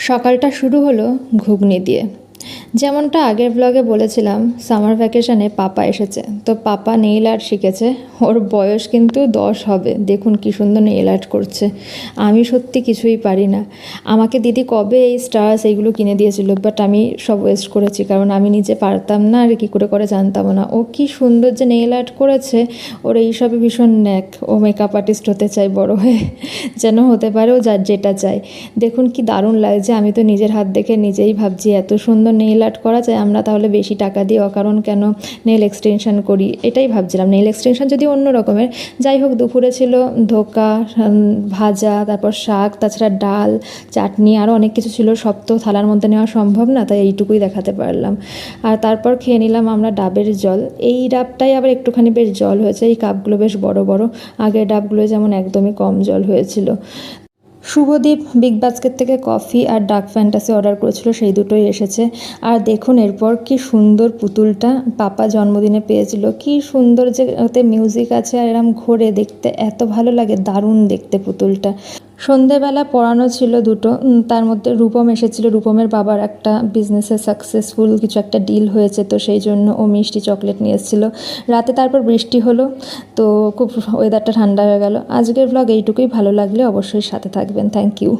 সকালটা শুরু হলো ঘুগনি দিয়ে। যেমনটা আগের ব্লগে বলেছিলাম, সামার ভ্যাকেশনে পাপা এসেছে, তো পাপা নেইল আর্ট শিখেছে। ওর বয়স কিন্তু 10 হবে। দেখুন কি সুন্দর নেইল আর্ট করছে। আমি সত্যি কিছুই পারি না। আমাকে দিদি কবে এই স্টার্স এইগুলো কিনে দিয়েছিল, বাট আমি সব ওয়েস্ট করেছি, কারণ আমি নিজে পারতাম না আর কী করে জানতাম না। ও কি সুন্দর যে নেইল আর্ট করেছে। ওর এইসবে ভীষণ ন্যাক। ও মেকআপ আর্টিস্ট হতে চায় বড় হয়ে, যেন হতে পারে ও যার যেটা চায়। দেখুন কি দারুণ লাগছে। আমি তো নিজের হাত দেখে নিজেই ভাবছি এত সুন্দর নেইল আর্ট করা যায়, আমরা তাহলে বেশি টাকা দিয়ে অকারণ কেন নেল এক্সটেনশন করি, এটাই ভাবছিলাম। নেল এক্সটেনশন যদি অন্য রকমের, যাই হোক। দুপুরে ছিল ধোকা, ভাজা, তারপর শাক, তাছাড়া ডাল, চাটনি, আরও অনেক কিছু ছিল। সব তো থালার মধ্যে নেওয়া সম্ভব না, তাই এইটুকুই দেখাতে পারলাম। আর তারপর খেয়ে নিলাম আমরা ডাবের জল। এই ডাবটাই আবার একটুখানি বেশ জল হয়েছে, এই কাপগুলো বেশ বড় বড়। আগের ডাবগুলো যেমন একদমই কম জল হয়েছিল। শুভদীপ বিগ বাস্কেট থেকে কফি আর ডার্ক ফ্যান্টাসি অর্ডার করেছিল, সেই দুটোই এসেছে। আর দেখুন এরপর কি সুন্দর পুতুলটা পাপা জন্মদিনে পেয়েছিল। কি সুন্দর যে ওতে মিউজিক আছে আর এরম ঘোরে, দেখতে এত ভালো লাগে, দারুণ দেখতে পুতুলটা। সন্ধেবেলা পড়ানো ছিল দুটো, তার মধ্যে রূপম এসেছিল। রূপমের বাবার একটা বিজনেসে সাকসেসফুল কিছু একটা ডিল হয়েছে, তো সেই জন্য ও মিষ্টি চকলেট নিয়ে এসেছিলো। রাতে তারপর বৃষ্টি হলো, তো খুব ওয়েদারটা ঠান্ডা হয়ে গেল। আজকের ভ্লগ এইটুকুই। ভালো লাগলে অবশ্যই সাথে থাকবেন। Thank you.